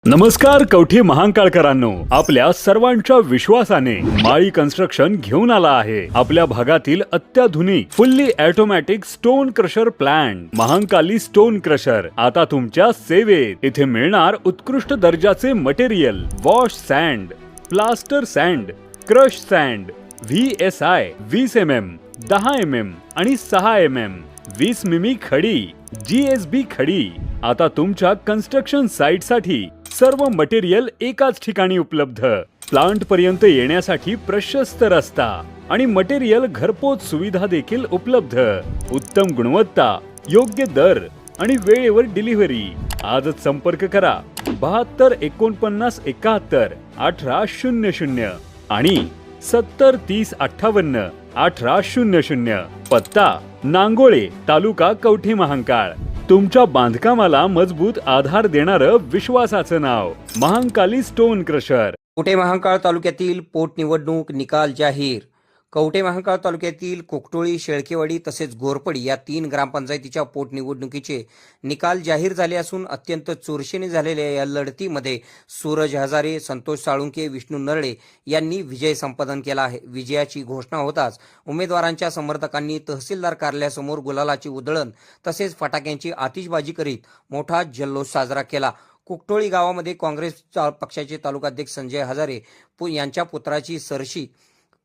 नमस्कार कवठे महांकाळकरांनो, आपल्या सर्वांच्या विश्वासाने माळी कन्स्ट्रक्शन घेऊन आला आहे आपल्या भागातील अत्याधुनिक fully automatic stone crusher plant Mahankali stone crusher आता तुमच्या सेवेत। इथे मिळणार उत्कृष्ट दर्जाचे material, wash sand, plaster sand, crush sand, VSI 20 mm, 10 mm आणि 6 mm, 20 मिमी खडी, GSB खडी। आता तुमच्या कन्स्ट्रक्शन साइट साठी सर्व मटेरियल एकाच ठिकाणी उपलब्ध। प्लांट पर्यंत येण्यासाठी प्रशस्त रस्ता आणि मटेरियल घरपोच सुविधा देखील उपलब्ध। उत्तम गुणवत्ता, योग्य दर आणि वेळेवर डिलिव्हरी। आजच संपर्क करा 72 49 71 18 00 आणि 70 30 58 18 00। पत्ता नांगोळे, तालुका कवठे महांकाळ। तुमच्या बांधकामाला मजबूत आधार देणारं विश्वासाचं नाव महांकाली स्टोन क्रशर। कवठे महांकाळ तालुक्यातील पोटनिवडणूक निकाल जाहीर। कवठे महांकाळ तालुक्यातील कोकटोळी, शेळकेवाडी तसेच घोरपडी या 3 ग्रामपंचायतीच्या पोटनिवडणुकीचे निकाल जाहीर झाले असून अत्यंत चुरशीने झालेल्या या लढतीमध्ये सूरज हजारे, संतोष साळुंके, विष्णू नरळे यांनी विजय संपादन केला आहे। विजयाची घोषणा होताच उमेदवारांच्या समर्थकांनी तहसीलदार कार्यालयासमोर गुलालाची उधळण तसेच फटाक्यांची आतिषबाजी करीत मोठा जल्लोष साजरा केला। कोकटोळी गावामध्ये काँग्रेस पक्षाचे तालुकाध्यक्ष संजय हजारे यांच्या पुत्राची सरशी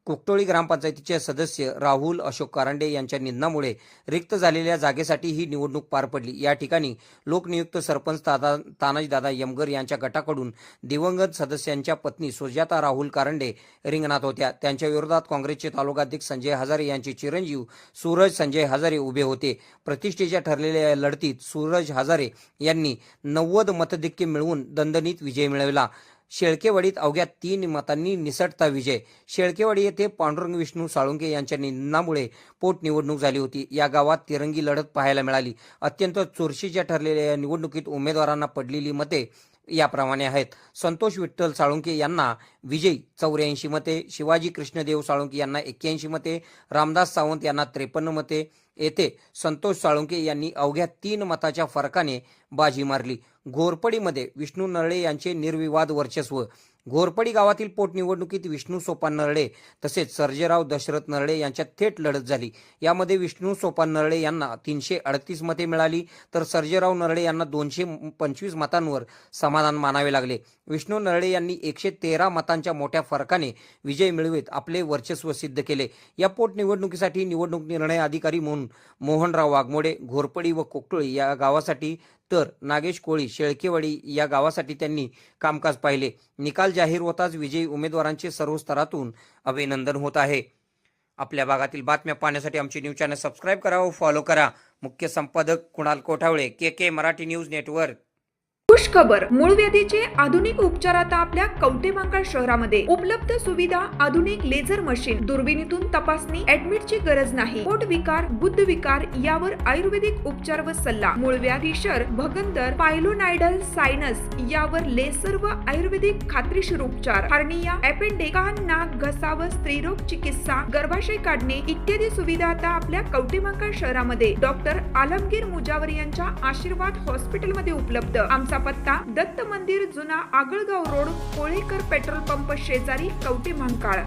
कोकटोळी ग्रामपंचायतीचे सदस्य राहुल अशोक कारंडे यांच्या निधनामुळे रिक्त झालेल्या जागेसाठी ही निवडणूक पार पडली। या ठिकाणी लोकनियुक्त सरपंच तानाजीदादा यमगर यांच्या गटाकडून दिवंगत सदस्यांच्या पत्नी सुजाता राहुल कारंडे रिंगणात होत्या। त्यांच्या विरोधात काँग्रेसचे तालुकाध्यक्ष संजय हजारे यांचे चिरंजीव सूरज संजय हजारे उभे होते। प्रतिष्ठेच्या ठरलेल्या या लढतीत सूरज हजारे यांनी 90 मतधिक्य मिळवून दणदणीत विजय मिळवला। शेळकेवाडीत अवघ्या 3 मतांनी निसटता विजय। शेळकेवाडी येथे पांडुरंग विष्णू साळुंके यांच्या निधनामुळे पोटनिवडणूक झाली होती। या गावात तिरंगी लढत पाहायला मिळाली। अत्यंत चुरशीच्या ठरलेल्या या निवडणुकीत उमेदवारांना पडलेली मते याप्रमाणे आहेत। संतोष विठ्ठल साळुंके यांना विजयी 84 मते, शिवाजी कृष्णदेव साळुंके यांना 81 मते, रामदास सावंत यांना 53 मते। येथे संतोष साळुंके यांनी अवघ्या 3 मताच्या फरकाने बाजी मारली। घोरपडीमध्ये विष्णू नरळे यांचे निर्विवाद वर्चस्व। घोरपडी गावातील पोटनिवडणुकीत विष्णू सोपान नरळे तसेच सर्जेराव दशरथ नरळे यांच्यात थेट लढत झाली। यामध्ये विष्णू सोपान नरळे यांना 338 मते मिळाली तर सर्जेराव नरळे यांना 225 मतांवर समाधान मानावे लागले। विष्णू नरळे यांनी 113 मतांच्या मोठ्या फरकाने विजय मिळवत आपले वर्चस्व सिद्ध केले। या पोटनिवडणुकीसाठी निवडणूक निर्णय अधिकारी म्हणून मोहनराव वाघमोडे घोरपडी व कोकटोळी या गावासाठी तर नागेश कोळी शेळकेवाडी या गावासाठी त्यांनी कामकाज पाहिले। निकाल जाहीर होताच विजयी उमेदवारांचे सर्व स्तरातून अभिनंदन होत आहे। आपल्या भागातील बातम्या पाहण्यासाठी आमचे न्यूज चॅनल सबस्क्राईब करा व फॉलो करा। मुख्य संपादक Kunal Kothawale, KK Marathi news network. खुश खबर, मूळव्याधीचे आधुनिक उपचार आता आपल्या कवठे महांकाळ शहरामध्ये उपलब्ध सुविधा, आधुनिक लेझर मशीन, दुर्बिणीतून तपासणी, ऍडमिटची गरज नाही। पोट विकार, गुद्ध विकार यावर आयुर्वेदिक उपचार व सल्ला, मूळव्याधीशर, भगंदर, पायलोनायडल, सायनस यावर लेसर व आयुर्वेदिक खात्रीशीर उपचार, हार्निया, अपेंडिक्स, कान, नाक, घसा व स्त्रीरोग चिकित्सा, गर्भाशय काढणे इत्यादी सुविधा आता आपल्या कवठे महांकाळ शहरामध्ये डॉक्टर आलमगीर मुजावर यांच्या आशीर्वाद हॉस्पिटलमध्ये उपलब्ध। आमचा पत्ता दत्त मंदिर, जुना Agalgaon road, Kolekar petrol pump शेजारी, कवठे महांकाळ।